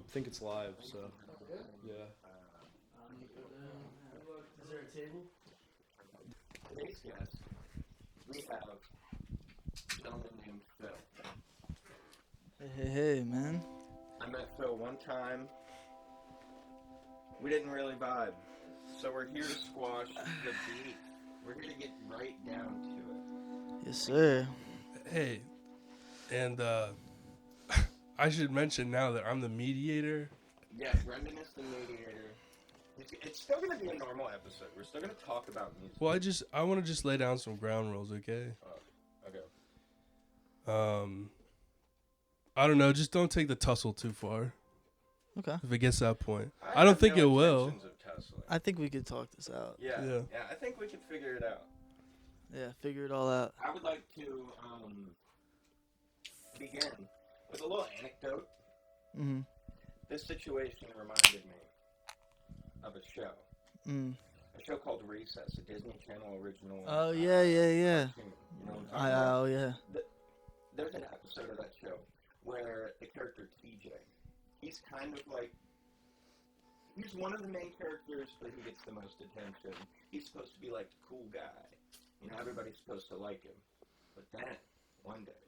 think it's live, so yeah. Is there a table? Today's guest, we have a gentleman named Phil. Hey, man. I met Phil one time. We didn't really vibe, so we're here to squash the beef. We're here to get right down to it. Yes, sir. Hey, and I should mention now that I'm the mediator. Yeah, Brendan is the mediator. It's still going to be a normal episode. We're still going to talk about music. Well, I want to just lay down some ground rules, okay? Okay. I don't know. Just don't take the tussle too far. Okay. If it gets to that point, I have don't think no it will. intentions of tussling. I think we could talk this out. Yeah, Yeah. I think we could figure it out. Yeah, figure it all out. I would like to begin with a little anecdote. Mm-hmm. This situation reminded me of a show. A show called Recess, a Disney Channel original. Oh, yeah. Cartoon. You know what I'm talking about? Oh, yeah. There's an episode of that show where the character TJ, he's kind of like, he's one of the main characters, but he gets the most attention. He's supposed to be like the cool guy. You know, everybody's supposed to like him. But then, one day,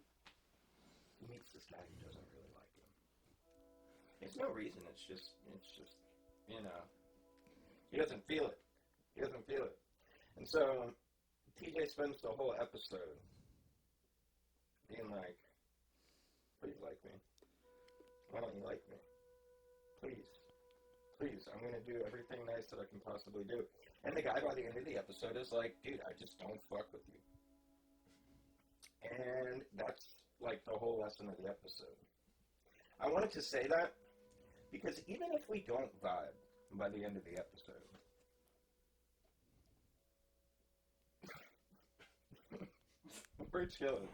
he meets this guy who doesn't really like him. There's no reason, it's just, you know, he doesn't feel it. And so, TJ spends the whole episode being like, please like me. Why don't you like me? Please, I'm going to do everything nice that I can possibly do. And the guy by the end of the episode is like, dude, I just don't fuck with you. And that's like the whole lesson of the episode. I wanted to say that because even if we don't vibe by the end of the episode, we're chilling.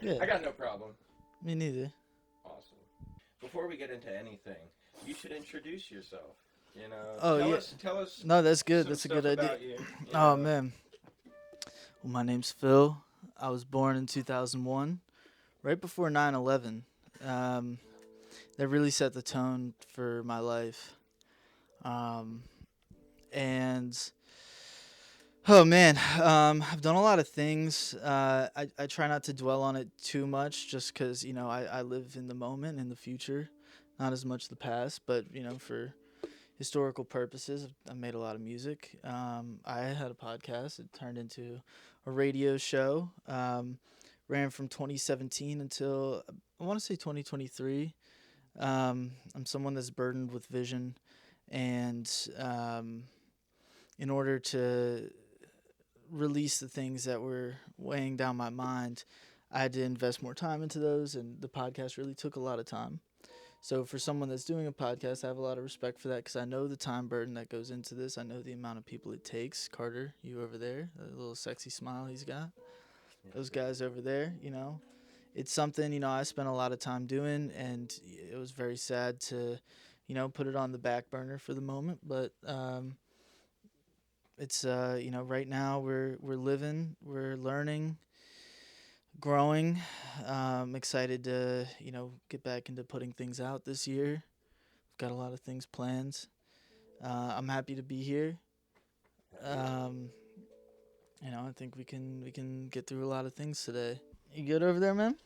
Yeah. I got no problem. Me neither. Awesome. Before we get into anything, you should introduce yourself. You know, Oh, tell us. No, that's good. some That's a stuff good idea. about you, Oh, know. man. Well, my name's Phil. I was born in 2001, right before 9/11. That really set the tone for my life. And oh man, I've done a lot of things. I try not to dwell on it too much, just because I live in the moment, in the future, not as much the past. But for historical purposes, I've made a lot of music. I had a podcast. It turned into a radio show. Ran from 2017 until I want to say 2023. I'm someone that's burdened with vision, and in order to release the things that were weighing down my mind, I had to invest more time into those, and the podcast really took a lot of time. So for someone that's doing a podcast, I have a lot of respect for that, because I know the time burden that goes into this. I know the amount of people it takes. Carter, you over there, a little sexy smile he's got. Those guys over there, it's something, I spent a lot of time doing, and it was very sad to, put it on the back burner for the moment. But it's, right now we're living, we're learning, growing. Excited to, get back into putting things out this year. Got a lot of things planned. I'm happy to be here. I think we can get through a lot of things today. You good over there, man?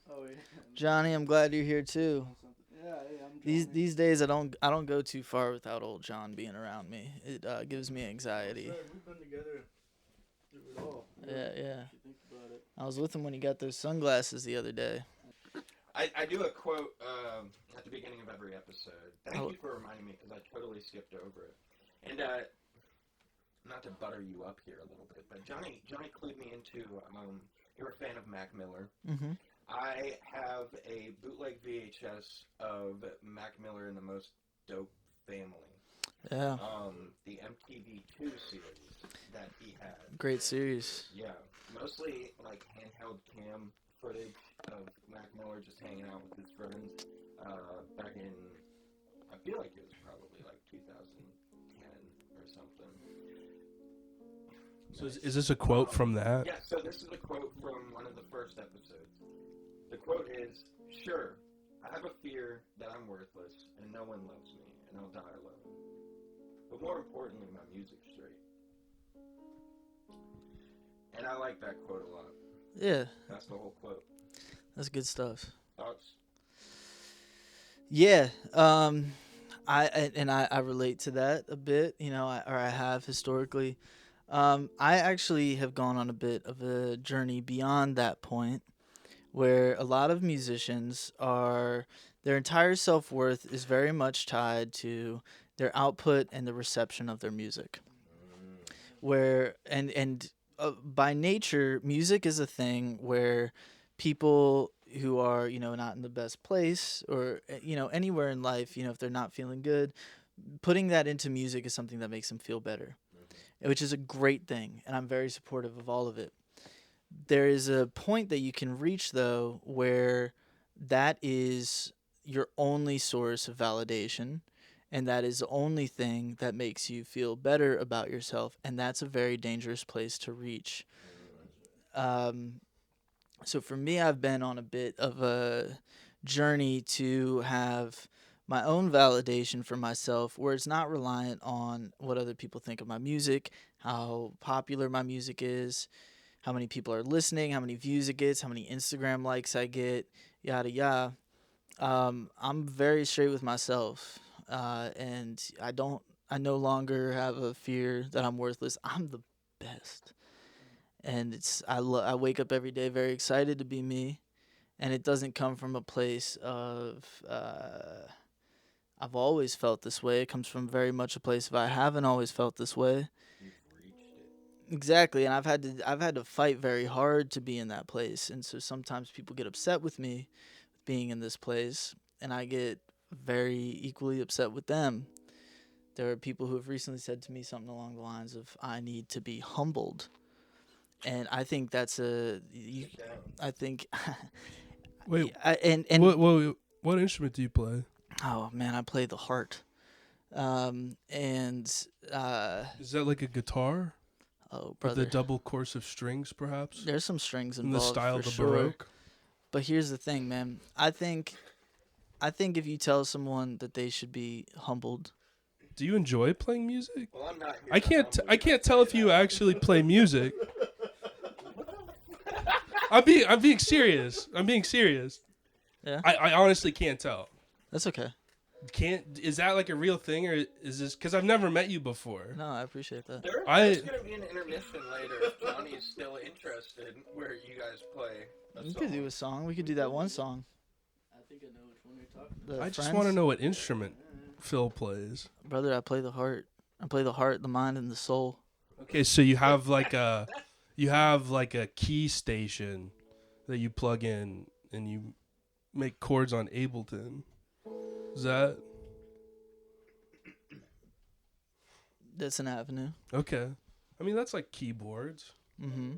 Oh yeah. Johnny, I'm glad you're here too. Yeah, I'm These days I don't go too far without old John being around me. It gives me anxiety. We've been together through it all. Yeah. If you think about it. I was with him when he got those sunglasses the other day. I do a quote at the beginning of every episode. Thank Oh. you for reminding me, because I totally skipped over it. And not to butter you up here a little bit, but Johnny clued me into. You're a fan of Mac Miller. Mm-hmm. I have a bootleg VHS of Mac Miller and the Most Dope Family. Yeah. The MTV2 series that he had. Great series. Yeah, mostly like handheld cam footage of Mac Miller just hanging out with his friends back in, I feel like it was probably like 2010 or something. So is this a quote from that? Yeah, so this is a quote from one of the first episodes. The quote is, "Sure, I have a fear that I'm worthless and no one loves me and I'll die alone. But more importantly, my music's straight. And I like that quote a lot. Yeah, That's the whole quote. that's good stuff. Thoughts? Yeah, I relate to that a bit. You know, I have historically. I actually have gone on a bit of a journey beyond that point, where a lot of musicians are their entire self worth is very much tied to their output and the reception of their music. Where by nature, music is a thing where people who are not in the best place or anywhere in life, if they're not feeling good, putting that into music is something that makes them feel better, which is a great thing, and I'm very supportive of all of it. There is a point that you can reach though where that is your only source of validation, and that is the only thing that makes you feel better about yourself, and that's a very dangerous place to reach. um, so for me, I've been on a bit of a journey to have my own validation for myself where it's not reliant on what other people think of my music, how popular my music is, how many people are listening, how many views it gets, how many Instagram likes I get, yada yada. I'm very straight with myself, and I no longer have a fear that I'm worthless. I'm the best, and I wake up every day very excited to be me, and it doesn't come from a place of I've always felt this way. It comes from very much a place of I haven't always felt this way. You've reached it. Exactly, and I've had to fight very hard to be in that place, and so sometimes people get upset with me being in this place, and I get very equally upset with them. There are people who have recently said to me something along the lines of I need to be humbled, and I think that's Sit down. I think Wait, and what instrument do you play? oh man, I play the heart, and Is that like a guitar oh with the brother, double course of strings, perhaps, there's some strings in the involved style for of the sure. Baroque? But here's the thing, man. I think if you tell someone that they should be humbled, Do you enjoy playing music? Well, I'm not here I to can't. humble I you, can't I'll tell if you you that. actually play music. I'm being serious. I'm being serious. yeah, I honestly can't tell. that's okay. Is that like a real thing, or is this because I've never met you before? No, I appreciate that. There's going to be an intermission later if Johnny's still interested where you guys play a We song. could do a song. We could do that one song. I think I know which one you're talking about. The I just Friends. want to know what instrument Phil plays. Brother, I play the heart. I play the heart, the mind, and the soul. Okay, so you have like a key station that you plug in and you make chords on Ableton. Is that That's an avenue. okay? I mean, that's like keyboards. Mm-hmm.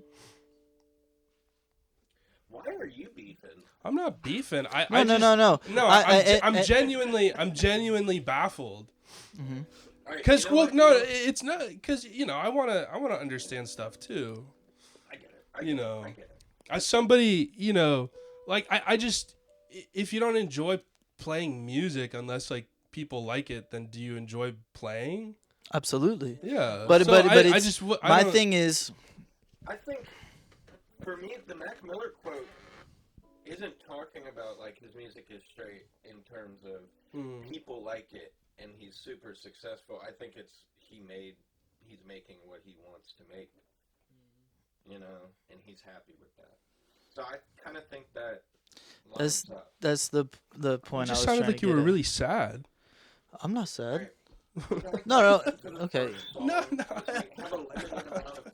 Why are you beefing? I'm not beefing. No. No, I'm genuinely baffled. Mm-hmm. All right, Because you know what? it's not because I wanna understand stuff too. I get it. I get it. As somebody like I just if you don't enjoy playing music unless like people like it, then do you enjoy playing? Absolutely. Yeah. But So but I it's just I my don't- thing is I think, for me, the Mac Miller quote isn't talking about, like, his music is straight in terms of people like it and he's super successful. I think he's making what he wants to make, and he's happy with that. So I kind of think that lines up. that's the It point I just was sounded trying like to you get were at. really sad. I'm not sad. Alright. No, okay. No. Have a limited amount of time.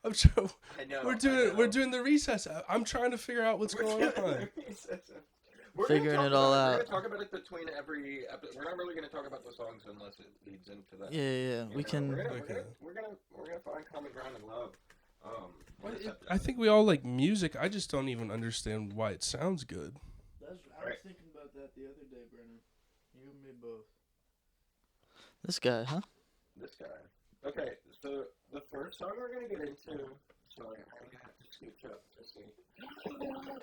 I'm trying. I know. We're doing the recess. I'm trying to figure out what's going on. Figuring it all We're out. going to talk about it between every episode. We're not really going to talk about the songs unless it leads into that. Yeah. We can. We're Okay. gonna find common ground and love. I think we all like music. I just don't even understand why it sounds good. I was Right. thinking about that the other day, Brennan. You and me both. This guy, huh? This guy. Okay, so the first song we're gonna get into. Sorry, I'm gonna have to scooch up to see.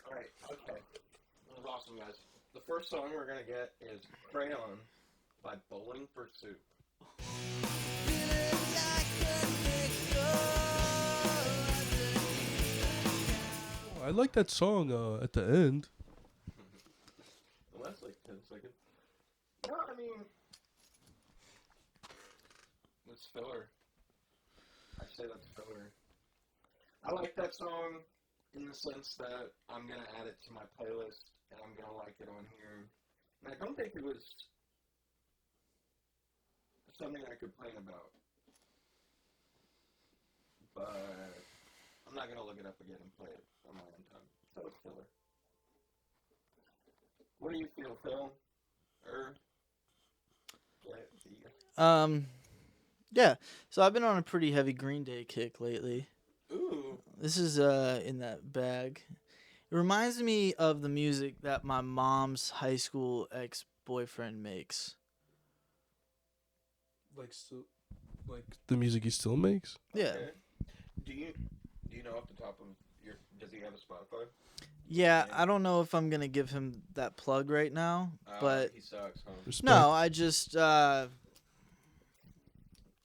Alright, okay. This is awesome, guys. The first song we're gonna get is Crayon by Bowling for Soup. I like that song at the end. Well, that's like 10 seconds. No, I mean, it's filler. I say that's filler. I like that song in the sense that I'm gonna add it to my playlist and I'm gonna like it on here. And I don't think it was something I complain about. But I'm not gonna look it up again and play it on my own time. So it's filler. What do you feel, Phil? Yeah. So I've been on a pretty heavy Green Day kick lately. Ooh. This is in that bag. It reminds me of the music that my mom's high school ex-boyfriend makes. Like the music he still makes. Yeah. Okay. Do you know off the top of your? Does he have a Spotify? Yeah, I don't know if I'm gonna give him that plug right now, but he sucks, huh? Respect. no, I just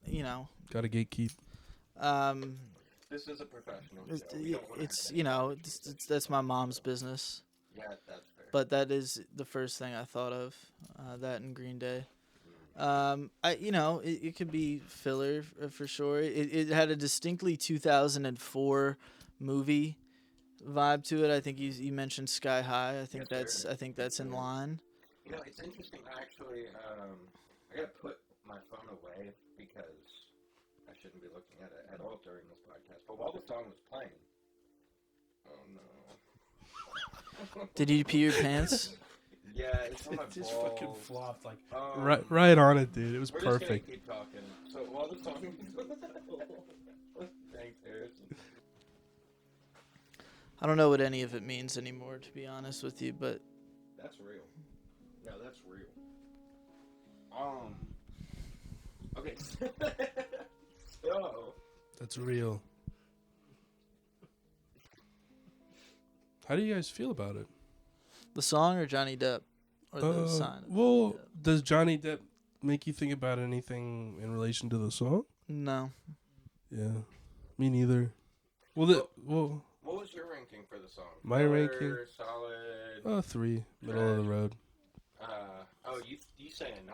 you know, Gotta gatekeep. This is a professional it's, show. We don't wanna it's have you know, any- that's my mom's business. Yeah, that's fair. But that is the first thing I thought of, that and Green Day. It could be filler for sure. It had a distinctly 2004 movie vibe to it. I think you mentioned Sky High. Yes, sir. I think that's in line. You know, it's interesting. I actually, I gotta put my phone away because I shouldn't be looking at it at all during this podcast. But while the song was playing, oh no. Did you pee your pants? Yeah, it's on my Just balls. fucking flopped like Um, right on it, dude. It was We're perfect. just gonna keep talking. So while the song thanks, Harrison. I don't know what any of it means anymore, to be honest with you, but That's real. No, that's real. Okay. So. That's real. How do you guys feel about it? the song or Johnny Depp or the sign? Well, does Johnny Depp make you think about anything in relation to the song? No. Yeah, me neither. Well, What was your ranking for the song? My ranking? Solid. 3, middle of the road. You saying nah?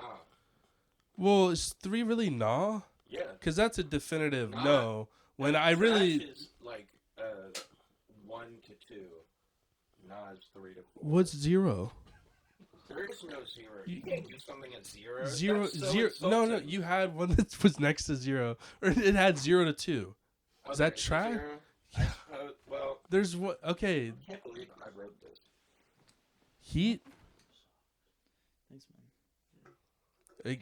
Well, is 3 really nah? Yeah. Because that's a definitive Nah. no. When I really... Trash is like 1 to 2. Nah is 3 to 4. What's 0? There is no 0. You can't do something at 0. Zero, That's so zero. No, insulting. you had one that was next to 0, or it had 0 to 2. Is that so trash? 0, I suppose. Well, There's what? Okay, I can't believe I wrote this. Heat. Thanks,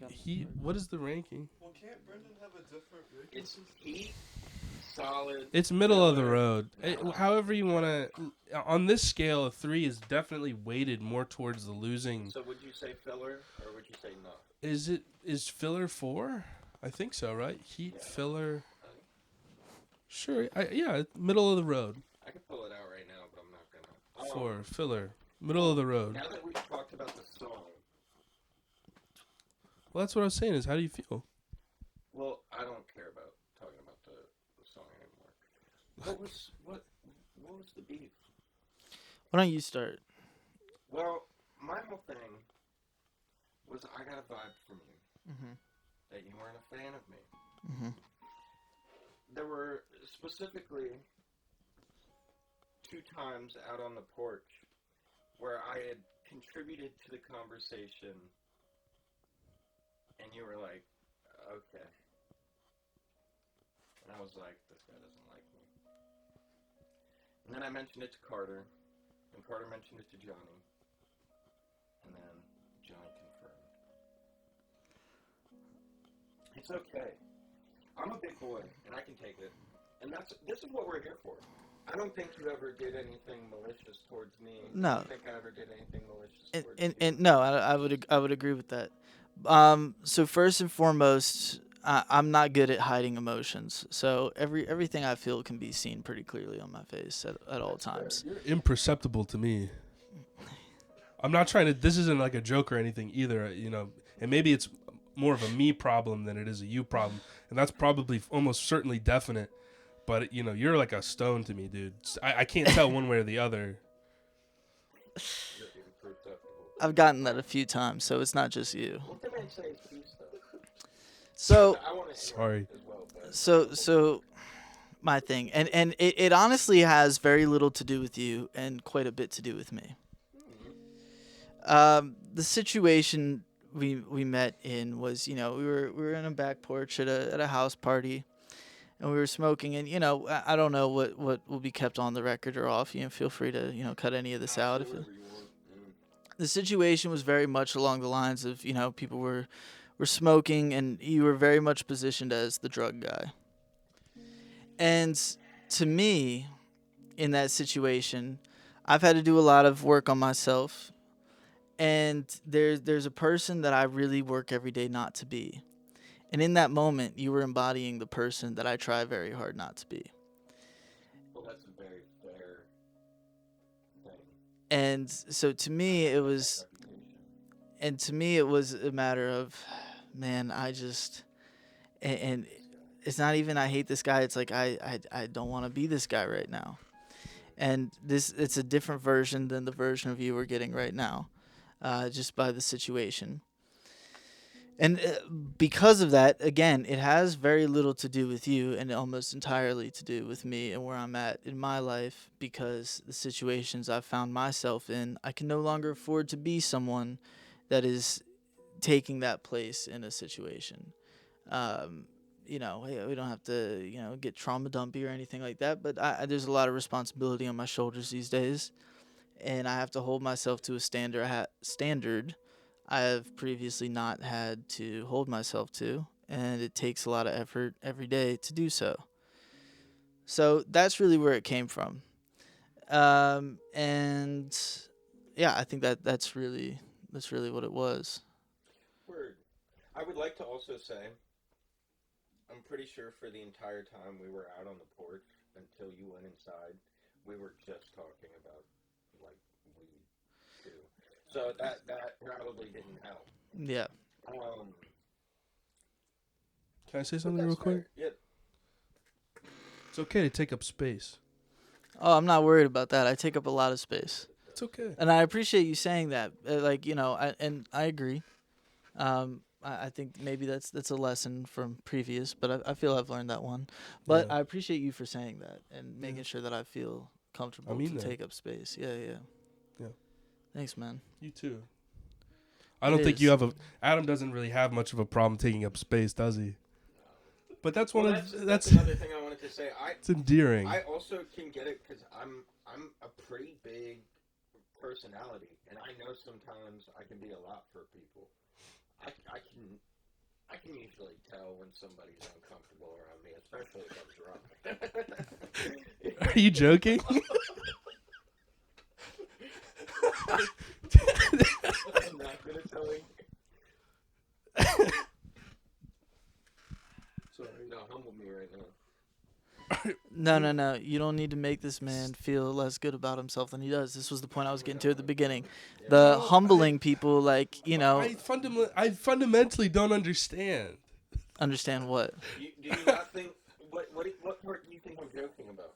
man. Heat. What is the ranking? Well, can't Brendan have a different ranking? It's Heat, Solid. It's middle of the road. However you want to. On this scale, a 3 is definitely weighted more towards the losing. So would you say filler or would you say no? Is filler 4? I think so, right? Heat, filler. Sure. Yeah, middle of the road. I could pull it out right now, but I'm not gonna. 4 filler, middle of the road. Now that we've talked about the song, Well, that's what I was saying. Is how do you feel? well, I don't care about talking about the song anymore. What was the beef? Why don't you start? Well, my whole thing was I got a vibe from you Mhm. that you weren't a fan of me. Mhm. There were specifically 2 times out on the porch where I had contributed to the conversation, and you were like, okay. And I was like, this guy doesn't like me. And then I mentioned it to Carter, and Carter mentioned it to Johnny, and then Johnny confirmed. It's okay. I'm a big boy, and I can take it. And this is what we're here for. I don't think you ever did anything malicious towards me. No. I don't think I ever did anything malicious towards And you. no, I would agree with that. So first and foremost, I'm not good at hiding emotions, so everything I feel can be seen pretty clearly on my face at all times. You're imperceptible to me. I'm not trying to. This isn't like a joke or anything either. And maybe it's more of a me problem than it is a you problem, and that's probably almost certainly definite. But you're like a stone to me, dude. I can't tell one way or the other. You're imperceptible. I've gotten that a few times, so it's not just you. What did I say is peace, though? So I want to Sorry. as well, but so my thing, and it honestly has very little to do with you and quite a bit to do with me. The situation we met in was, we were in a back porch at a house party, and we were smoking, and I don't know what will be kept on the record or off. Feel free to cut any of this out. The situation was very much along the lines of, people were smoking, and you were very much positioned as the drug guy. And to me, in that situation, I've had to do a lot of work on myself. And there's a person that I really work every day not to be. And in that moment, you were embodying the person that I try very hard not to be. well, that's a very fair thing. And so to me, it was a matter of, man, and it's not even I hate this guy. It's like I don't want to be this guy right now. And it's a different version than the version of you we're getting right now. Just by the situation. And because of that, again, it has very little to do with you and almost entirely to do with me and where I'm at in my life, because the situations I've found myself in, I can no longer afford to be someone that is taking that place in a situation. We don't have to, get trauma dumpy or anything like that, but there's a lot of responsibility on my shoulders these days. And I have to hold myself to a standard I have previously not had to hold myself to, and it takes a lot of effort every day to do so. So that's really where it came from, and yeah, I think that's really what it was. Word. I would like to also say, I'm pretty sure for the entire time we were out on the porch until you went inside, we were just talking about like weed too. So that probably didn't help. Yeah. Can I say But something real that's fair. quick? Yeah. It's okay to take up space. Oh, I'm not worried about that. I take up a lot of space, It's okay. and I appreciate you saying that. I agree. I think maybe that's a lesson from previous, but I feel I've learned that one. But Yeah. I appreciate you for saying that and making Yeah. sure that I feel comfortable I mean to that. take up space. Yeah. Yeah. Thanks, man. You too. I It don't think is. you have Adam doesn't really have much of a problem taking up space, does he? But that's one That's another thing I wanted to say. it's endearing. I also can get it because I'm a pretty big personality, and I know sometimes I can be a lot for people. I can usually tell when somebody's uncomfortable around me, especially if I'm drunk. Are you joking? I'm not gonna tell you. Sorry, no, humble me right now. No. You don't need to make this man feel less good about himself than he does. This was the point I was getting to at the beginning. The humbling people, I fundamentally don't understand. understand what? Do you not think what part do you think I'm joking about?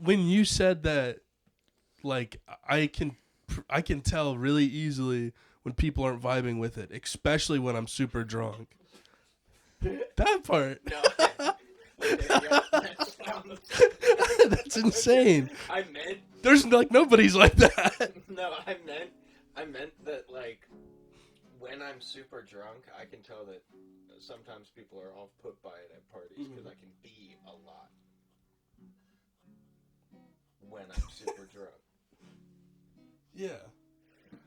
When you said that, like I can tell really easily when people aren't vibing with it, especially when I'm super drunk. That part. No. Okay, yeah, that sounds... That's insane. I meant There's nobody's like that. no. I meant that like when I'm super drunk, I can tell that sometimes people are off put by it at parties because I can be a lot when I'm super drunk. Yeah.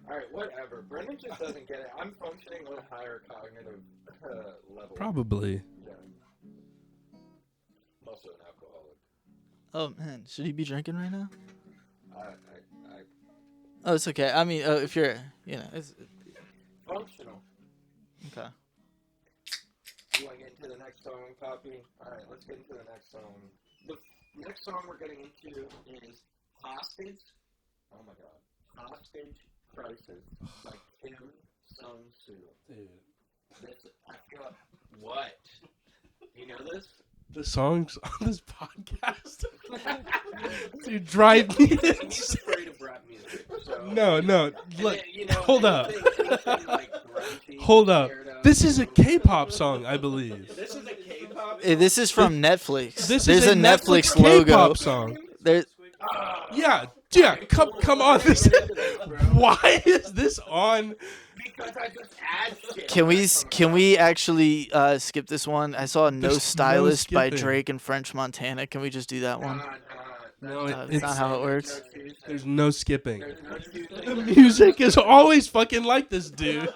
All right, whatever. Brendan just doesn't get it. I'm functioning on a higher cognitive level. Probably. Yeah. I'm also an alcoholic. Oh man, should he be drinking right now? I Oh, it's okay. I mean, if you're, it's functional. okay. into the next song, Poppy? Alright, let's get into the next song. The next song we're getting into is Hostage. Oh my god. Hostage Crisis by Kim Sung-soo. Dude. I feel like, what? You know this? The songs on this podcast, dude, drive me He's insane. afraid of rap music. So. No, And look, then, you know, hold up. anything, like, grungy, Hold up. scared of. This is a K-pop song, I believe. This is a K-pop. This is from Netflix. This There's is a Netflix logo. K-pop song. There, Yeah, come on. This, why is this on? Because I just add shit. can we actually skip this one? I saw No There's no Stylist by skipping. Drake and French Montana. Can we just do that one? No, That's not how it works. There's no skipping. There's no choosing. The music is always fucking like this, dude.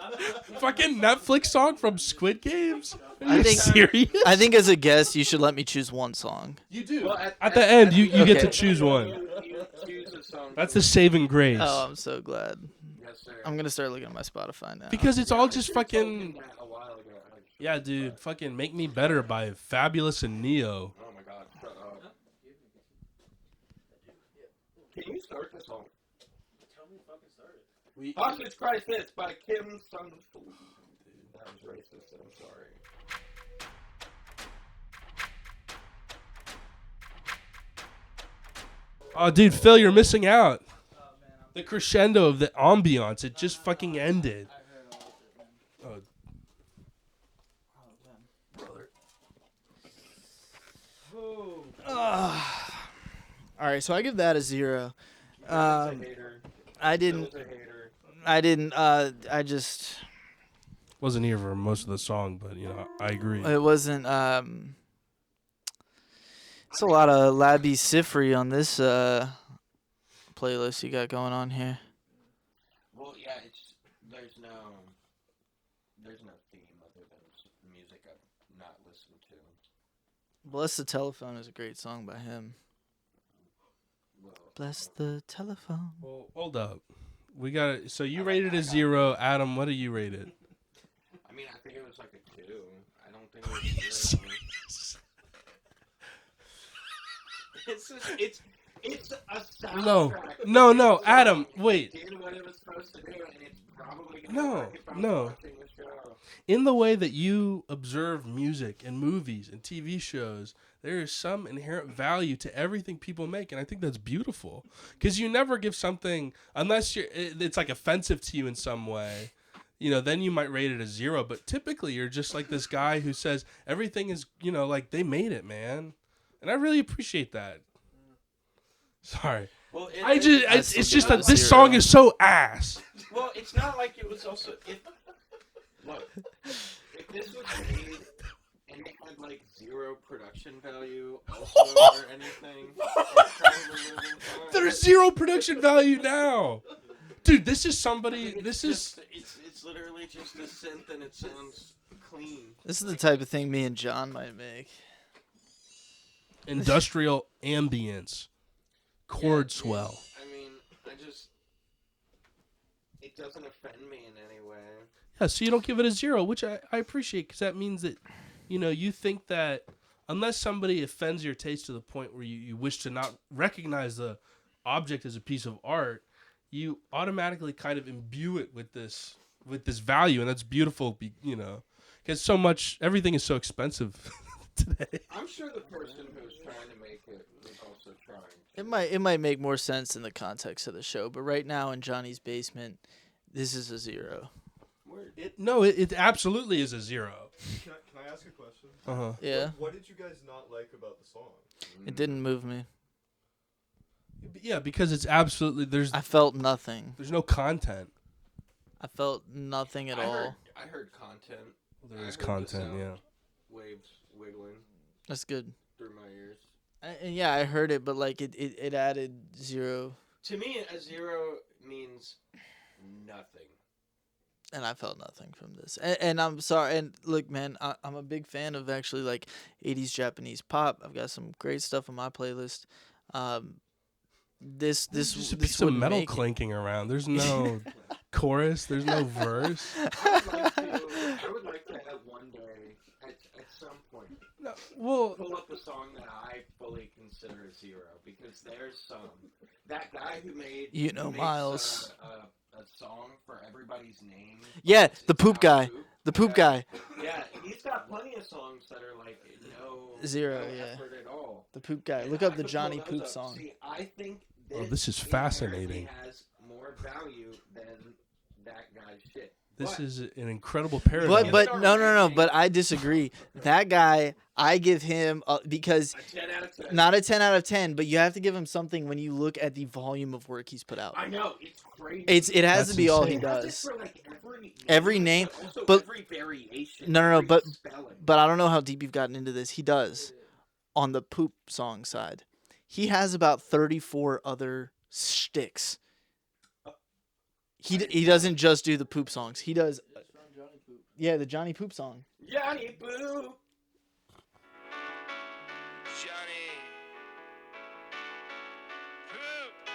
Fucking Netflix song from Squid Games? Are I you think- serious? I think as a guest, you should let me choose one song. You do. Well, At the end, you get to Okay. choose one. You choose a song. That's the saving grace. Oh, I'm so glad. Yes, sir. I'm gonna start looking at my Spotify now. Because it's all I just should've told him fucking... that a while ago, actually. Yeah, dude. Fucking Make Me Better by Fabulous and Neo. Oh my god, shut up. Can you start the song? Hostage Crisis by Kim Sung-soo. That was racist, I'm sorry. Oh, dude, Phil, you're missing out. The crescendo of the ambiance, it just fucking ended. Oh, All right, so I give that a 0. He's a hater. I didn't. Phil's a hater. I just. wasn't here for most of the song, but, you know, I agree. It wasn't. It's a lot of Labby Sifri on this playlist you got going on here. Well, yeah, there's no theme other than music I've not listened to. Bless the Telephone is a great song by him. Well, Bless the telephone. Well, hold up. We got it. So you rated a 0. Adam, what do you rate it? I mean, I think it was like a 2. I don't think it was a 0. It's a soundtrack. No, Adam, wait. It did what it was supposed to do, and it's probably gonna No, work if I'm no. watching the show. In the way that you observe music and movies and TV shows, there is some inherent value to everything people make, and I think that's beautiful. Because you never give something, unless it's like offensive to you in some way, you know, then you might rate it a 0. But typically, you're just like this guy who says everything is, you know, like they made it, man. And I really appreciate that. Sorry. Well, It's just that this 0. song is so ass. Well, it's not like it was also. Look, if this was made and it had like 0 production value also or anything, it probably would've been fine. There's 0 production value now. Dude, this is somebody. It's literally just a synth and it sounds clean. This is the type of thing me and John might make. Industrial ambience. Chord swell. I mean, it doesn't offend me in any way. Yeah, so you don't give it a 0, which I appreciate, because that means that, you know, you think that unless somebody offends your taste to the point where you wish to not recognize the object as a piece of art, you automatically kind of imbue it with this value, and that's beautiful, you know, because everything is so expensive today. I'm sure the person who's trying to make it was also trying. It might make more sense in the context of the show, but right now in Johnny's basement, this is a 0. It absolutely is a 0. Can I ask a question? Uh-huh. Yeah, What did you guys not like about the song? it didn't move me. Yeah, because it's absolutely, there's I felt nothing. no content. I felt nothing at all. I heard content. There I is heard the content, sound. yeah. Waves wiggling That's good. through my ears. And yeah, I heard it, but like it added 0, To me, a 0 means nothing. and I felt nothing from this. And I'm sorry. And look, man, I'm a big fan of actually like 80s Japanese pop. I've got some great stuff on my playlist. This Just a this piece of wouldn't metal make it. clanking around. There's no chorus. There's no verse. I would like to have one day, at some Well, pull up a song that I fully consider a zero because there's that guy who made You know, makes, Miles. a song for everybody's name. Yeah, It's the poop about guy. poop. The poop Yeah. guy. Yeah, he's got plenty of songs that are like Zero, no yeah. effort at all. The poop guy. And Look I up the could pull Johnny those Poop up. song. See, I think Oh, this is inherently fascinating. has more value than that guy's shit. This But- is an incredible paradigm. But no. But I disagree. That guy, I give him because a 10 out of 10. not a 10 out of 10, but you have to give him something when you look at the volume of work he's put out. I know, it's crazy. It has That's to be all he insane. It has it does. for, like, Every name, but also but- every variation. No, every but spelling. But I don't know how deep you've gotten into this. He does on the poop song side. He has about 34 other sticks. He doesn't just do the poop songs. He does. Yeah, the Johnny Poop song. Johnny Boo. Johnny Poop.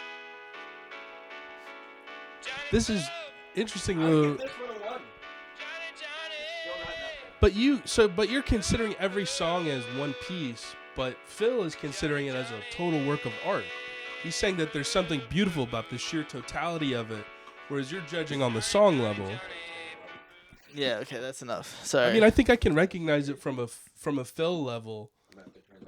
Johnny This is Poop. interesting. I Lou. give this one a 1. Johnny, Still not Johnny. nothing. But you're considering every song as one piece, but Phil is considering it as a total work of art. He's saying that there's something beautiful about the sheer totality of it, whereas you're judging on the song level. Yeah, okay, that's enough. Sorry. I mean, I think I can recognize it from a Phil level.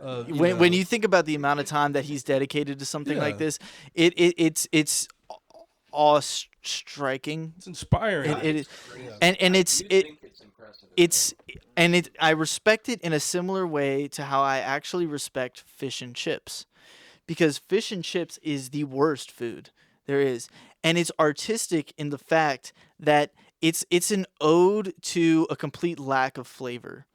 when you think about the amount of time that he's dedicated to something like Yeah. this, it's awe-striking. It's inspiring. It is, Crazy. and I it's do it. think it's impressive. It's and it I respect it in a similar way to how I actually respect fish and chips, because fish and chips is the worst food there is, and it's artistic in the fact that it's an ode to a complete lack of flavor.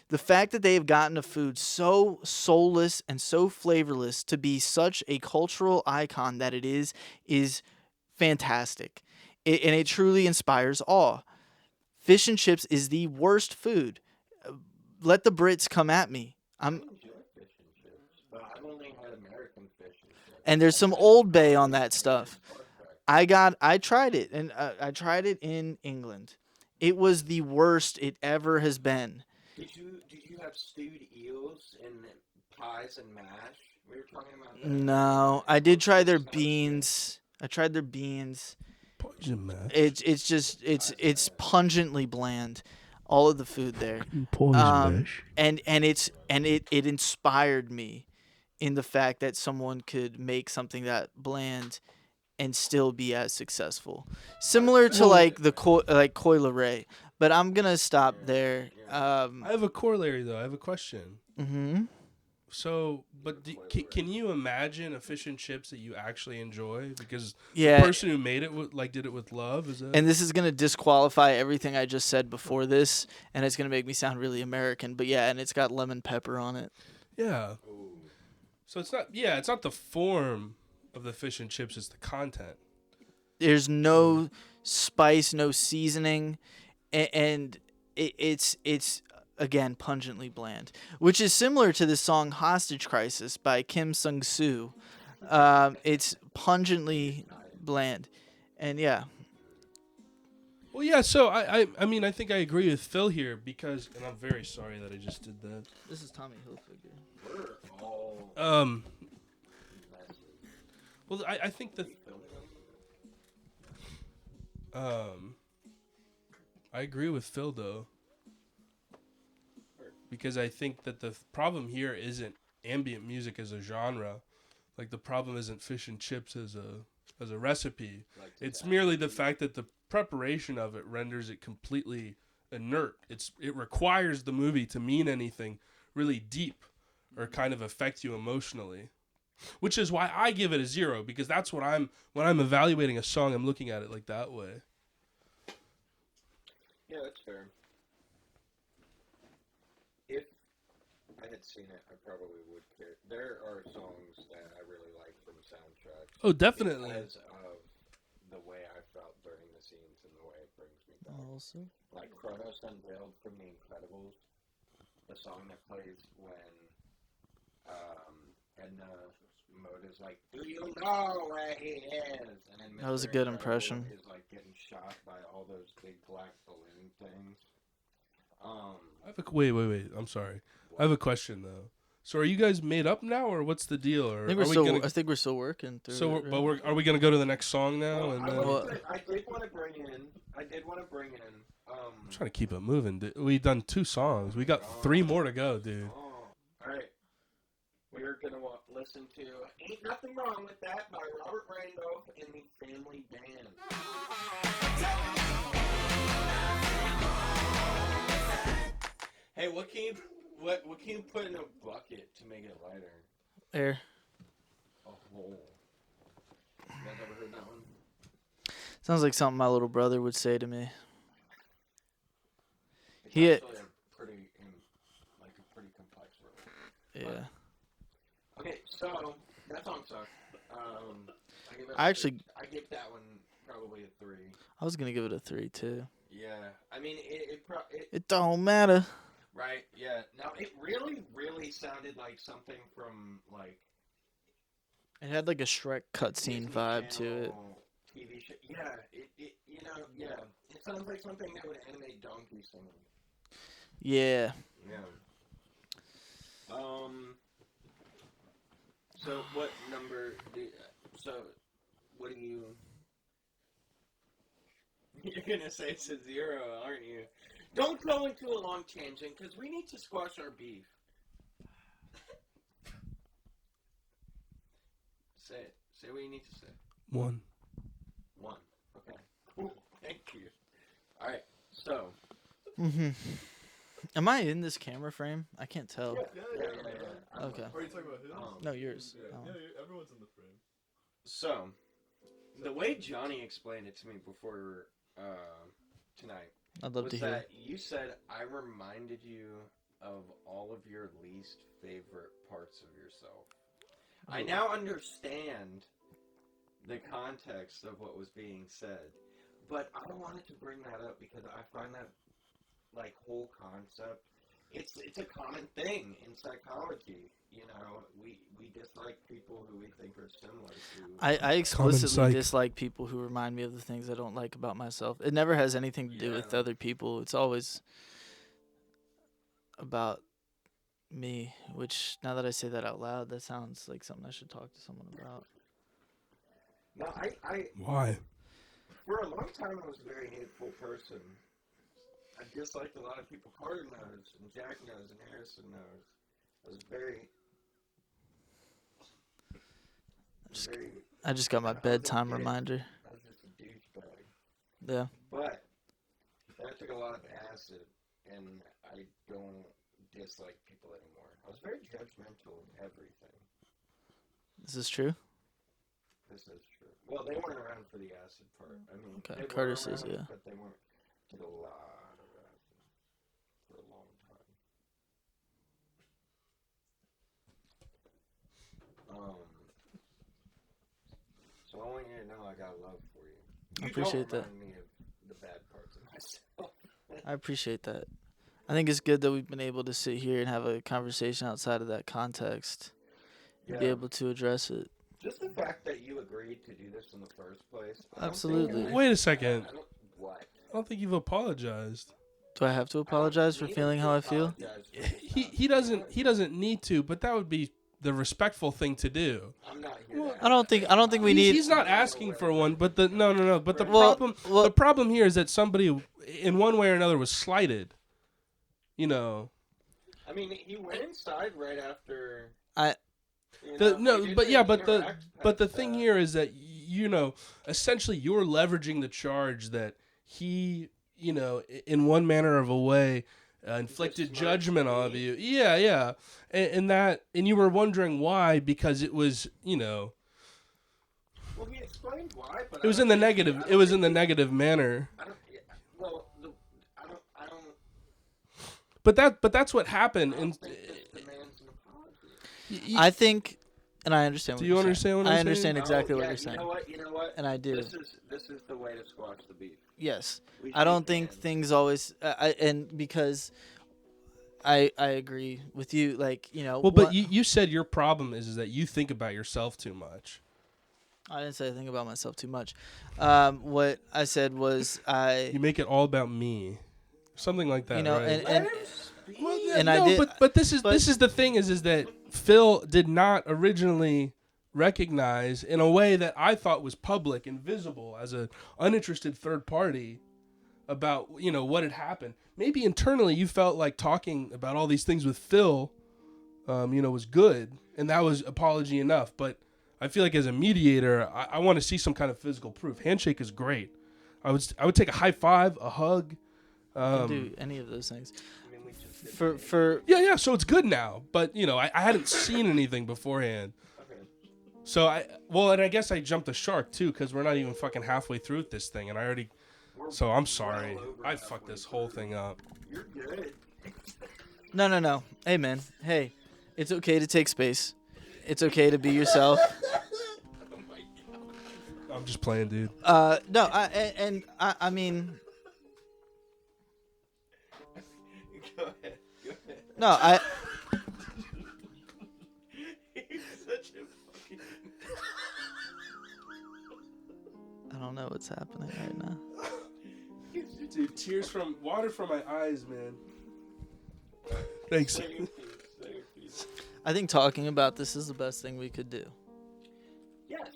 The fact that they have gotten a food so soulless and so flavorless to be such a cultural icon that it is fantastic. And it truly inspires awe. Fish and chips is the worst food. Let the Brits come at me. I enjoy fish and chips, but I've only had American fish and chips. And there's some Old Bay on that stuff. I tried it, and I tried it in England. It was the worst it ever has been. Did you have stewed eels and pies and mash? We were talking about that. No, I did try their beans. I tried their beans. Poison mash. It's just it's pungently bland. All of the food there. Poison And it inspired me in the fact that someone could make something that bland and still be as successful. Similar to like Coi Leray. But I'm gonna stop there. I have a corollary though. I have a question. Mhm. So, but can you imagine a fish and chips that you actually enjoy? Because Yeah. the person who made it did it with love. Is that? And this is gonna disqualify everything I just said before this, and it's gonna make me sound really American. But yeah, and it's got lemon pepper on it. Yeah. So it's not. Yeah, it's not the form of the fish and chips. It's the content. There's no spice, no seasoning, and it's again pungently bland, which is similar to the song "Hostage Crisis" by Kim Sung Soo. It's pungently bland, and yeah. Well, yeah. So I mean, I think I agree with Phil here because, and I'm very sorry that I just did that. This is Tommy Hilfiger. We're all messy. Well, I think that I agree with Phil though, because I think that the problem here isn't ambient music as a genre, like the problem isn't fish and chips as a recipe. Like It's merely the fact that the preparation of it renders it completely inert. It requires the movie to mean anything really deep or kind of affect you emotionally. Which is why I give it a 0, because that's what when I'm evaluating a song, I'm looking at it like that way. Yeah, that's fair. If I had seen it, I probably would care. There are songs that I really like from soundtracks. Oh, definitely. Because of the way I felt during the scenes and the way it brings me back. Also, Like Chronos Unveiled from The Incredibles, the song that plays when Edna Mode is like, "Do you know where he is?" And then That was a Mr. good Incredible impression. Is like getting shot by all those big black balloon things. I have wait. I'm sorry. I have a question though. So are you guys made up now, or what's the deal? Or I think are we're we still. gonna? I think we're still working through. So, it, but right? are we gonna go to the next song now? Well, And I, then wanted Well- to, I did want to bring in. I'm trying to keep it moving. We've done 2 songs. We got 3 more to go, dude. All right. We're gonna listen to "Ain't Nothing Wrong with That" by Robert Randolph and the Family Band. Hey, what can you put in a bucket to make it lighter? Air. A hole. You guys ever heard that one? Sounds like something my little brother would say to me. It's He- actually a pretty complex word. Yeah. Okay, so that song sucked. I give that one probably a 3. I was gonna give it a 3 too. Yeah, I mean it It don't matter. right. Yeah. Now it really sounded like something from like It had like a Shrek cutscene Disney vibe to it. Channel TV show. Yeah, it yeah. It sounds like something that would animate Donkey singing. Yeah. Yeah. So what number? What do you? You're gonna say it's a 0, aren't you? Don't go into a long tangent because we need to squash our beef. Say it. Say what you need to say. 1. 1. Okay. Cool. Thank you. All right. So. Mhm. Am I in this camera frame? I can't tell. Yeah. Okay. Are you talking about his? No, yours. Yeah, Oh. everyone's in the frame. So, the way Johnny explained it to me before tonight I'd love was to hear. that you said I reminded you of all of your least favorite parts of yourself. I now understand the context of what was being said, but I wanted to bring that up because I find that like whole concept. It's a common thing in psychology. You know, we dislike people who we think are similar to. I explicitly psych. dislike people who remind me of the things I don't like about myself. It never has anything to do with Yeah. other people. It's always about me, which now that I say that out loud, that sounds like something I should talk to someone about. No, I Why? for a long time I was a very hateful person. I disliked a lot of people. Carter knows, and Jack knows, and Harrison knows. I was very. I just got my bedtime reminder. I was just a douchebag. Yeah. But I took a lot of acid, and I don't dislike people anymore. I was very judgmental of everything. Is this true? This is true. Well, they weren't around for the acid part. I mean, Okay, they were Curtis is, around, yeah. but they weren't. Did a lot of acid for a long time. So I want you to know I got love for you. I appreciate don't that. remind me of the bad parts of myself. I appreciate that. I think it's good that we've been able to sit here and have a conversation outside of that context and be Yeah. able to address it. Just the fact that you agreed to do this in the first place. I don't Absolutely. think- Wait a second. What? I don't think you've apologized. Do I have to apologize for feeling how I feel? He doesn't need to, but that would be the respectful thing to do. I'm not here. I don't think we need. He's not asking for one, but no. But the Well- problem well- the problem here is that somebody in one way or another was slighted. You know. I mean, he went inside right after. I- you The, know, no, we but didn't yeah, but the interact but the past thing that. here is that essentially you're leveraging the charge that he, in one manner of a way, inflicted smart judgment to on me. you. Yeah, and you were wondering why because it was, Well, he explained why, but it was in the negative. It was in the negative manner. I don't. Yeah, well, I don't. But that's what happened. I And don't think this demands an apology. I think, and I understand. Do What you you're understand saying. what I'm I saying? understand exactly Oh, what yeah, you're saying, You know what? and I do. This is the way to squash the beef. Yes, We I don't shake think hands. things always. And because I agree with you. Like well, what- but you said your problem is that you think about yourself too much. I didn't say I think about myself too much. What I said was You make it all about me, something like that. right? and Let him speak. Well, and I did. But this is the thing is that Phil did not originally recognize in a way that I thought was public and visible as an uninterested third party about what had happened. Maybe internally you felt like talking about all these things with Phil, was good, and that was apology enough. But I feel like as a mediator, I want to see some kind of physical proof. Handshake is great. I would take a high five, a hug. Can do any of those things. I mean, we just did For Yeah. So it's good now, but I hadn't seen anything beforehand. okay. So and I guess I jumped the shark too because we're not even fucking halfway through with this thing, and I already. So I'm sorry, well over I fucked this whole thing up. You're good. no. Hey man, hey, it's okay to take space. It's okay to be yourself. I'm just playing, dude. No, I mean, Go ahead. Go ahead. no, I. He's such a fucking. I don't know what's happening right now. Dude, water from my eyes, man. Thanks. Say your piece, say your piece. I think talking about this is the best thing we could do. Yes.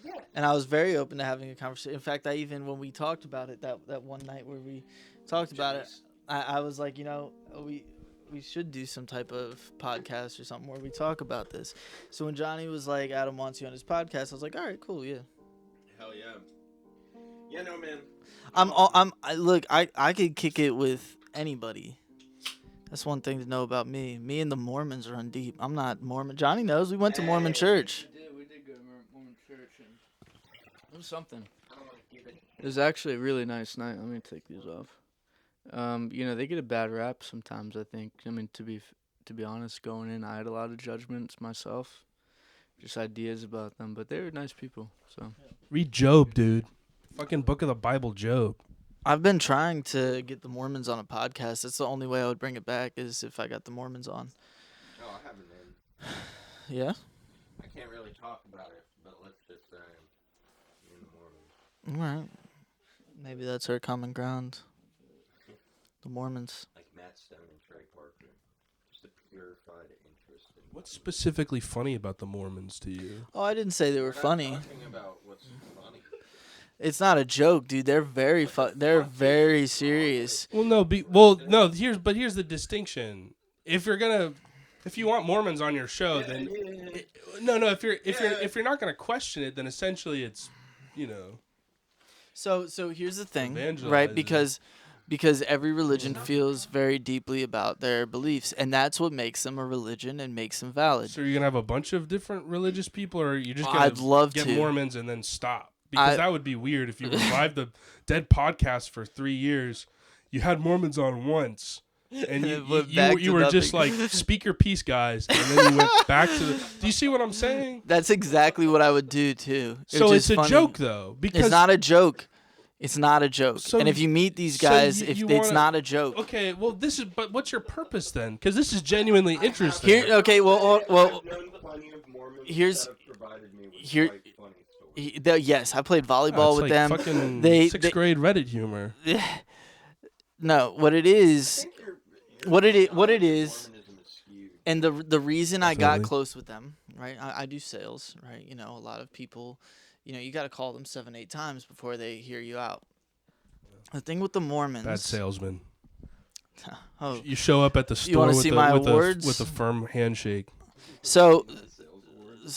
Yes. And I was very open to having a conversation. In fact, when we talked about it that one night where we talked about it, I was like, we should do some type of podcast or something where we talk about this. So when Johnny was like, Adam wants you on his podcast, I was like, all right, cool, yeah. Hell yeah. Yeah, no, man. Look, I could kick it with anybody. That's one thing to know about me. Me and the Mormons run deep. I'm not Mormon. Johnny knows we went to Mormon church. We did go to Mormon church, and it was something. I don't want to give it. It was actually a really nice night. Let me take these off. They get a bad rap sometimes, I think. I mean, to be honest, going in, I had a lot of judgments myself, just ideas about them, but they were nice people. So Read Job, dude. Fucking book of the Bible, Job. I've been trying to get the Mormons on a podcast. That's the only way I would bring it back is if I got the Mormons on. No, I haven't, man. Yeah? I can't really talk about it, but let's just say me and the Mormons. All right. Maybe that's our common ground. The Mormons. Like Matt Stone and Trey Parker. Just a purified interest in. What's specifically funny about the Mormons to you? Oh, I didn't say they were We're not funny. talking about what's funny. It's not a joke, dude. They're very they're very serious. Well, no. Here's the distinction. If you want Mormons on your show, then if you're not gonna question it, then essentially it's, So here's the thing, right? Evangelizing. Because every religion feels very deeply about their beliefs, and that's what makes them a religion and makes them valid. So you're gonna have a bunch of different religious people, or are you just gonna I'd love get to. Mormons and then stop? Because that would be weird if you revived the dead podcast for 3 years. You had Mormons on once, and it went back you to were just like, nothing. speak your piece, guys, and then you went back to the. Do you see what I'm saying? That's exactly what I would do too. So which it's is a funny. joke though, because It's not a joke. It's not a joke. So and if you meet these so guys, you it's wanna- not a joke. Okay, well, but what's your purpose then? Because this is genuinely interesting. Here, okay, well, I've known plenty of Mormons here's- that have provided me with here- quite funny stories. yes, I played volleyball Yeah, it's with like them. fucking They- sixth grade Reddit humor. No, what it is, I think your what it is, knowledge of Mormonism is skewed. and the reason I got Definitely. close with them, right? I do sales, right? A lot of people, you got to call them 7-8 times before they hear you out. The thing with the Mormons. Bad salesman. Oh, You show up at the store wanna with, see a, my with, awards? a, with a firm handshake. so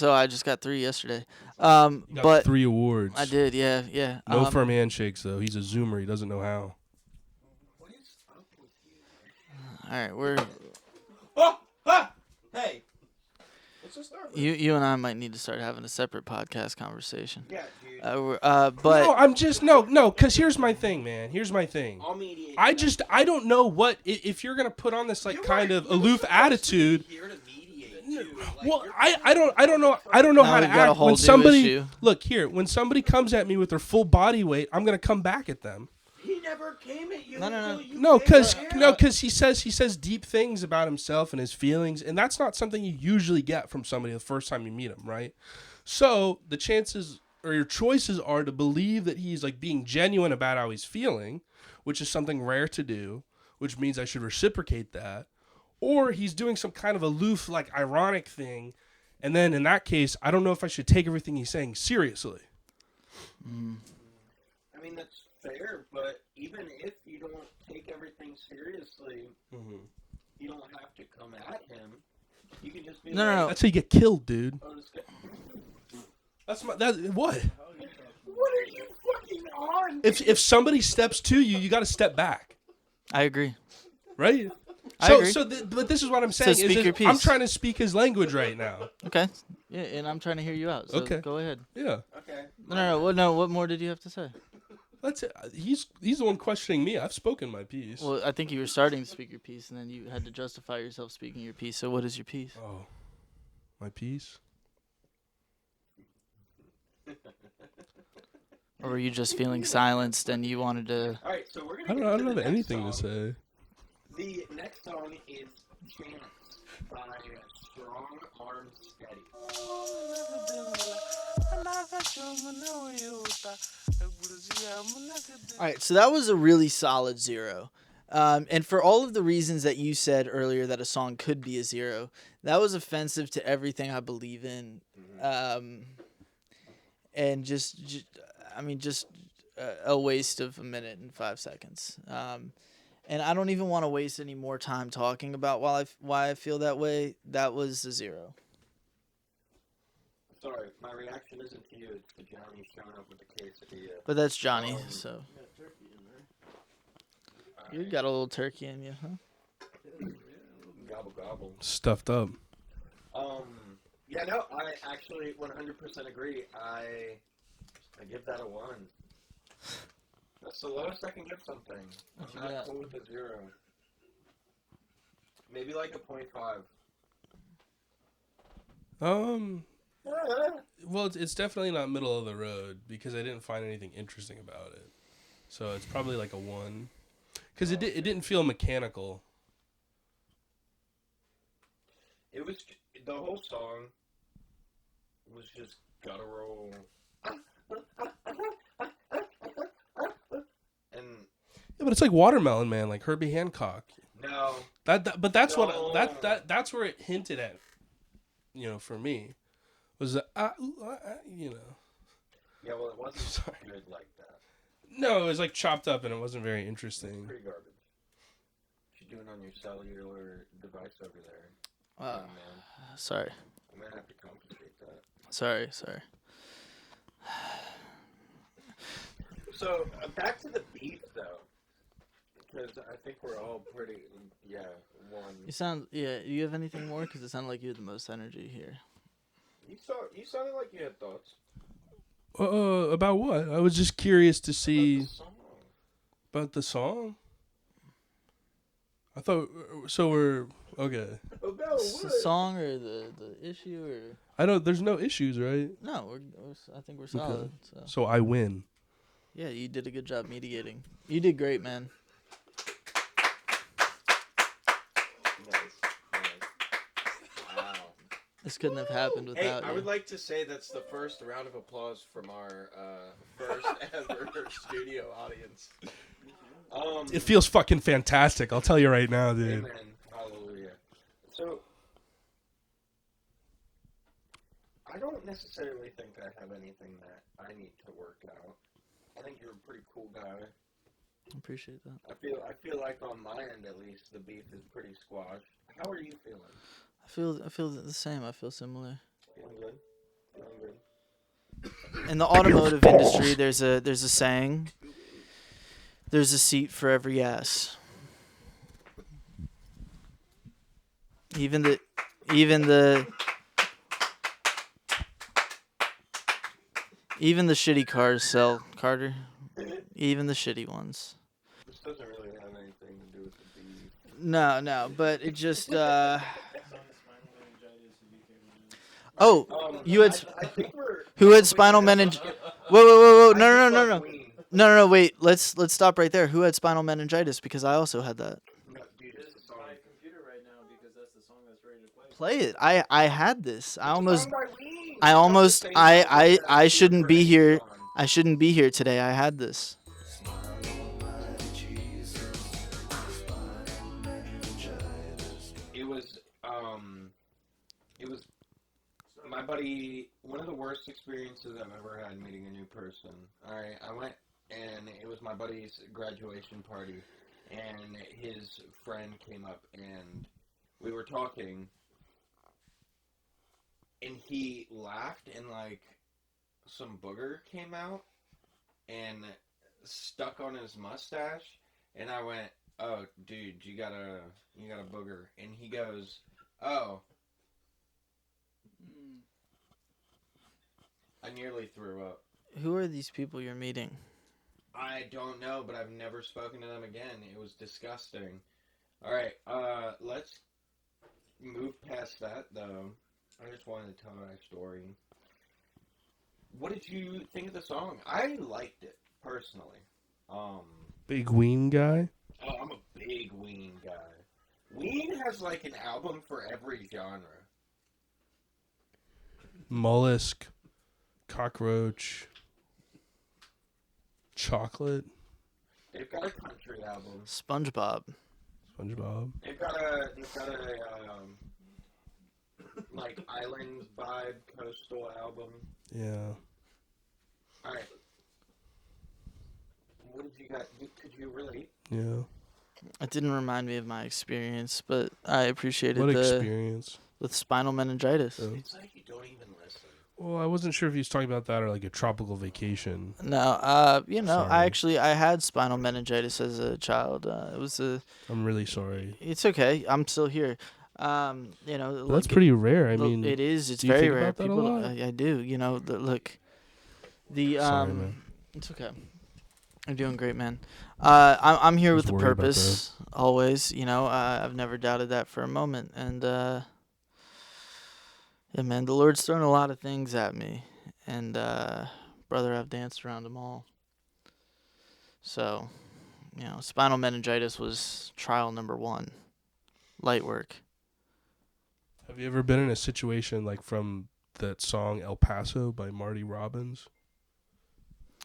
I just got 3 yesterday. You got But 3 awards. I did, yeah. No firm handshakes though. He's a zoomer. He doesn't know how. What is up with you? All right, we're Hey, let's just start. you and I might need to start having a separate podcast conversation. Yeah, dude. But No, I'm just no. Because here's my thing, man. Here's my thing. I'll mediate. I don't know what if you're gonna put on this like kind of aloof attitude. Here to mediate too. Like, Well, you're I don't know Now how to we've got a act whole when new somebody issue. look here when somebody comes at me with their full body weight. I'm gonna come back at them. He never came at you. No. until you No, came because at him. he says deep things about himself and his feelings, and that's not something you usually get from somebody the first time you meet him, right? So the chances or your choices are to believe that he's like being genuine about how he's feeling, which is something rare to do, which means I should reciprocate that, or he's doing some kind of aloof, like ironic thing. And then in that case, I don't know if I should take everything he's saying seriously. I mean, that's fair, but even if you don't take everything seriously, you don't have to come at him. You can just be No. That's how you get killed, dude. Oh, this guy. That's what? What are you fucking on? If somebody steps to you, you got to step back, I agree. right? I agree. But this is what I'm saying. So speak your piece. I'm trying to speak his language right now. Okay. Yeah, and I'm trying to hear you out. So Okay. go ahead. Yeah, Okay. No. What more did you have to say? that's it. He's the one questioning me. I've spoken my piece. Well, I think you were starting to speak your piece, and then you had to justify yourself speaking your piece. So what is your piece? Oh, my piece. Or were you just feeling silenced and you wanted to? All right, so we're I gonna. don't get to have the anything to next song. say. The next song is "Chance" by Strong Arm Steady. All right, so that was a really solid 0. And for all of the reasons that you said earlier that a song could be a 0, that was offensive to everything I believe in. And just a waste of a minute and 5 seconds. And I don't even want to waste any more time talking about why I feel that way. That was a 0. Sorry, my reaction isn't to you. It's to Johnny showing up with a quesadilla. But that's Johnny, so. You got a little turkey in you, huh? Gobble gobble. Stuffed up. Yeah, no, I actually 100% agree. I give that a 1. That's the lowest I can give something. What you I'm not got? cool with a 0. Maybe like a 0.5. Well, it's definitely not middle of the road because I didn't find anything interesting about it. So it's probably like a 1. Because it didn't feel mechanical. It was the whole song was just guttural. And Yeah, but it's like Watermelon Man, like Herbie Hancock. no, But that's No. what that's where it hinted at. You know, for me, was that you know. yeah, well, it wasn't Sorry. good like that. No, it was like chopped up and it wasn't very interesting. Pretty garbage. What you doing on your cellular device over there? Wow. Oh, man. Sorry. I'm gonna have to complicate that. Sorry. So back to the beef though, because I think we're all pretty 1. You have anything more? Because it sounded like you had the most energy here. You sounded like you had thoughts. About what? I was just curious to About see the song. about the song. I thought so. We're okay. About It's the what? song or the issue or I don't. There's no issues, right? no? I think we're solid. So So I win. yeah, you did a good job mediating. You did great, man. Nice. Wow. This couldn't have happened Hey, without I you. would like to say that's the first round of applause from our first ever studio audience. It feels fucking fantastic. I'll tell you right now, dude. Amen. Hallelujah. So, I don't necessarily think I have anything that I need to work out. I think you're a pretty cool guy. Appreciate that. I feel like on my end at least the beef is pretty squashed. How are you feeling? I feel the same. I feel similar. Feeling good? Feeling good? In the automotive industry, there's a saying. There's a seat for every ass. Even the shitty cars sell, Carter. Even the shitty ones. This doesn't really have anything to do with the beef. No, but it just Oh, you had I think we're... who had spinal meningitis? Whoa! No, wait. Let's stop right there. Who had spinal meningitis? Because I also had that. No, dude, it's the song. Computer right now because that's the song that's ready to play. Play it. I had this. I almost Song by Ween. I almost- It's not the same I song that I shouldn't be Brady's here. on. I shouldn't be here today. I had this. it was my buddy. One of the worst experiences I've ever had meeting a new person. All right, I went and it was my buddy's graduation party, and his friend came up and we were talking, and he laughed and like some booger came out and stuck on his mustache, and I went, "Oh, dude, you got a booger," and he goes, "Oh." I nearly threw up. Who are these people you're meeting? I don't know, but I've never spoken to them again. It was disgusting. All right, let's move past that, though. I just wanted to tell my story. What did you think of the song? I liked it, personally. Big Ween guy. Oh, I'm a big Ween guy. Ween has, like, an album for every genre. Mollusk. Cockroach. Chocolate. They've got a country album. SpongeBob. SpongeBob. They've got a like island vibe coastal album. Yeah. All right. What did you got? Could you relate? Yeah. It didn't remind me of my experience, but I appreciated What the experience? with spinal meningitis. Oh. It's like you don't even listen. Well, I wasn't sure if he was talking about that or like a tropical vacation. No, Sorry. I had spinal meningitis as a child. It was I'm really sorry. it's okay. I'm still here. That's pretty rare. I mean, it is. It's do you very think rare. about that a People, lot? I do. The Sorry, man. it's okay. I'm doing great, man. I'm here I with was the worried about purpose. Always, I've never doubted that for a moment. And yeah, man, the Lord's thrown a lot of things at me, and brother, I've danced around them all. So, spinal meningitis was trial number 1. Light work. Have you ever been in a situation like from that song El Paso by Marty Robbins?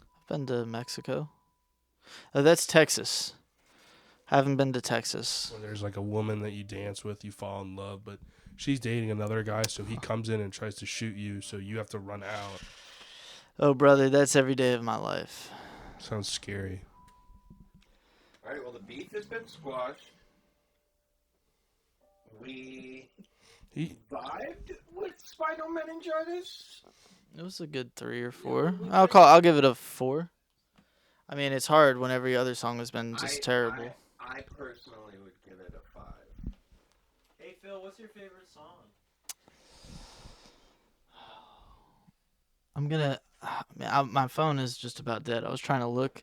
I've been to Mexico. That's Texas. Haven't been to Texas. Where there's like a woman that you dance with, you fall in love, but she's dating another guy, so he comes in and tries to shoot you, so you have to run out. Oh, brother, that's every day of my life. Sounds scary. All right. Well, the beef has been squashed. We vibed with spinal meningitis. It was a good 3 or 4. I'll give it a 4. I mean, it's hard when every other song has been just terrible. I personally would give it a 5. Hey Phil, what's your favorite song? I'm gonna. My phone is just about dead. I was trying to look,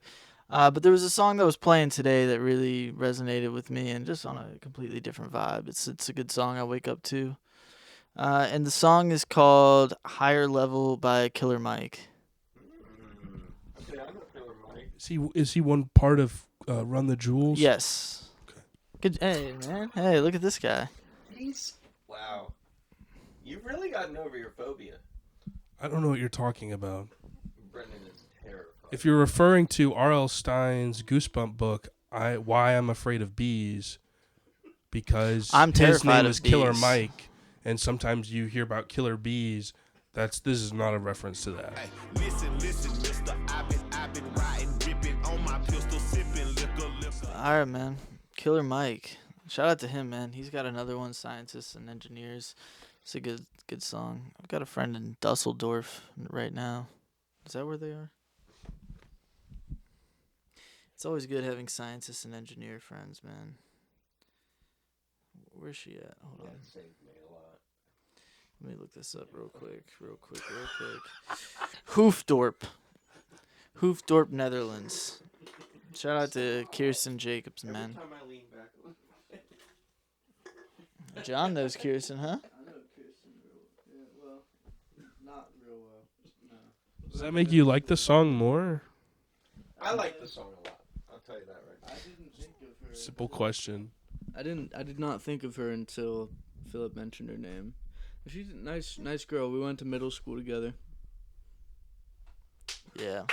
but there was a song that was playing today that really resonated with me, and just on a completely different vibe. It's a good song I wake up to, and the song is called "Higher Level" by Killer Mike. Okay, I'm a Killer Mike. Is he one part of Run the Jewels? Yes. Okay. Good. Hey man. Hey, look at this guy. Wow. You've really gotten over your phobia. I don't know what you're talking about. Brendan is terrified. If you're referring to R.L. Stein's Goosebump book, Why I'm Afraid of Bees, because I'm his terrified name of is Killer bees. Mike, and sometimes you hear about killer bees. This is not a reference to that. Listen, mister, I've been riding, ripping on my pistol, sipping liquor. All right, man. Killer Mike. Shout out to him, man. He's got another one, Scientists and Engineers. It's a good song. I've got a friend in Dusseldorf right now. Is that where they are? It's always good having scientists and engineer friends, man. Where's she at? Hold on. That saved me a lot. Let me look this up real quick. Hoofdorp, Netherlands. Shout out to Kirsten Jacobs, man. Every time I lean back a little bit. John knows Kirsten, huh? I know Kirsten not real well. No. Does that make you like the song more? I like the song a lot. I'll tell you that right now. I didn't think of her. Simple question. I did not think of her until Philip mentioned her name. She's a nice girl. We went to middle school together. Yeah.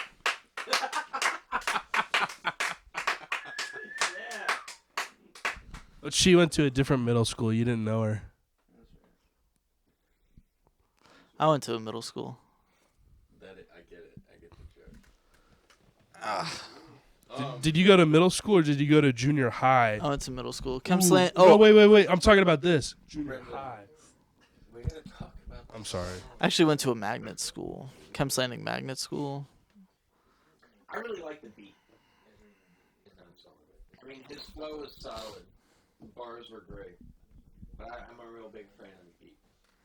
But she went to a different middle school. You didn't know her. That's I went to a middle school. I get it. I get the joke. Did you go to middle school or did you go to junior high? I went to middle school. Ooh, no, wait. I'm talking about this. Junior Brenda. high. We gotta talk about. I'm sorry. I actually went to a magnet school. Kemp's Landing Magnet School. I really like the beat. I mean, his flow is solid. The bars were great. But I'm a real big fan of the beat.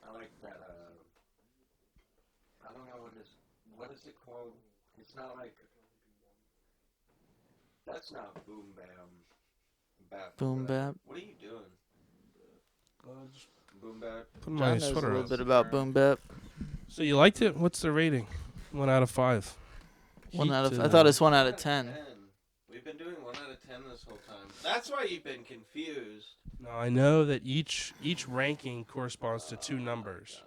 I like that, I don't know what is it called? It's not like, that's not boom bam. Bap. Boom bap. What are you doing? Boom bap. Put John my knows a sweater little on. bit about boom bap. So you liked it? What's the rating? 1 out of 5. I thought it's 1 out of 10. We've been doing 1 out of 10 this whole time. That's why you've been confused. No, I know that each ranking corresponds to 2 numbers.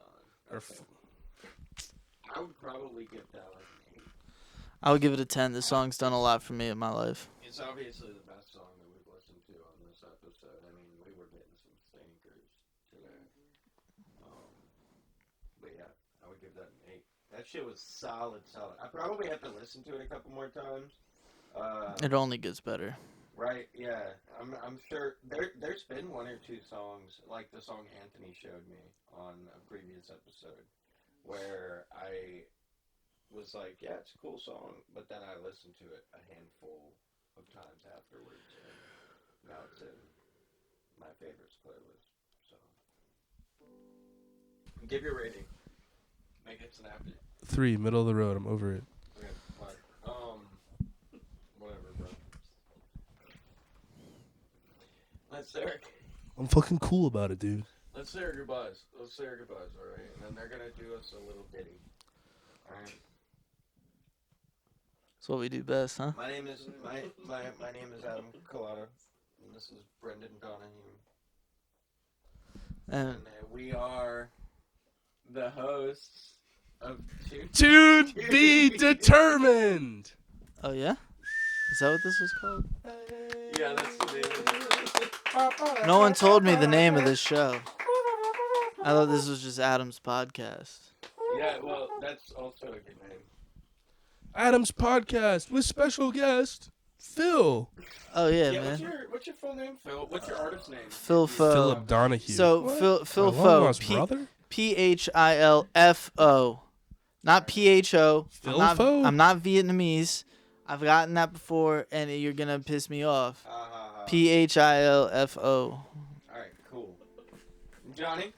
Or I would probably give that like an 8. I would give it a 10. This song's done a lot for me in my life. It's obviously the best song that we've listened to on this episode. I mean, we were getting some stinkers today. But yeah, I would give that an 8. That shit was solid. I probably have to listen to it a couple more times. It only gets better. Right, yeah. I'm sure there's been 1 or 2 songs, like the song Anthony showed me on a previous episode, where I was like, yeah, it's a cool song, but then I listened to it a handful of times afterwards, and now it's in my favorites playlist. So, give your rating. Make it snappy. 3, middle of the road. I'm over it. Okay, fine. Whatever, bro. Let's say I'm fucking cool about it, dude. let's say our goodbyes. Let's say our goodbyes, all right? And then they're gonna do us a little ditty. All right. That's what we do best, huh? My name is my name is Adam Collada, and this is Brendan Donahue, And and we are the hosts of To be determined. oh yeah, is that what this was called? Yeah, that's the name of it. No one told me the name of this show. I thought this was just Adam's podcast. Yeah, well, that's also a good name. Adam's podcast with special guest Phil. Oh yeah, Yeah, man. what's your full name, Phil? What's your artist name? PhilFo. Philip Donahue. So What? PhilFo. My long-lost brother? PhilFo, not PHO. PhilFo? I'm not Vietnamese. I've gotten that before, and you're gonna piss me off. PhilFo. All right, cool. Johnny,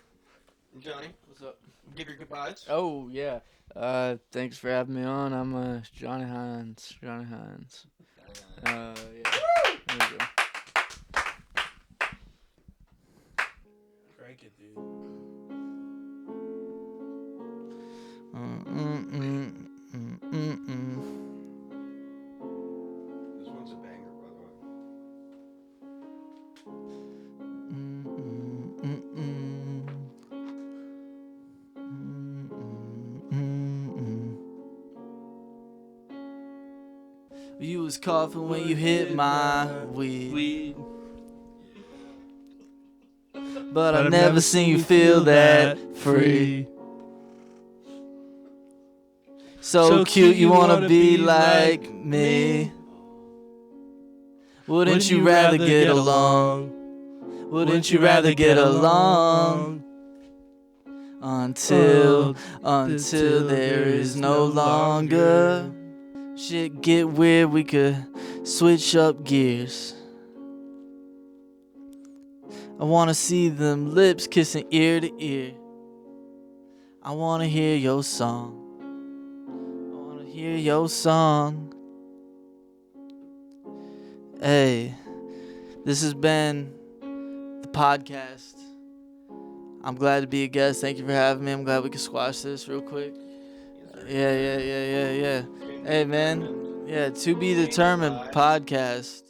What's up? give your goodbyes. Oh yeah. Thanks for having me on. I'm Johnny Hines. Yeah. There you go. Crank it, dude. This one's a banger, by the way. You was coughing when you hit my weed, but I've never seen you feel that free. So cute, you wanna be like me. Wouldn't you rather get along? Wouldn't you rather get along? Until there is no longer. Shit get weird, we could switch up gears. I wanna see them lips kissing ear to ear. I wanna hear your song. I wanna hear your song. Hey, this has been the podcast. I'm glad to be a guest. Thank you for having me. I'm glad we could squash this real quick. Yeah. Hey, man. Yeah, To Be Determined podcast.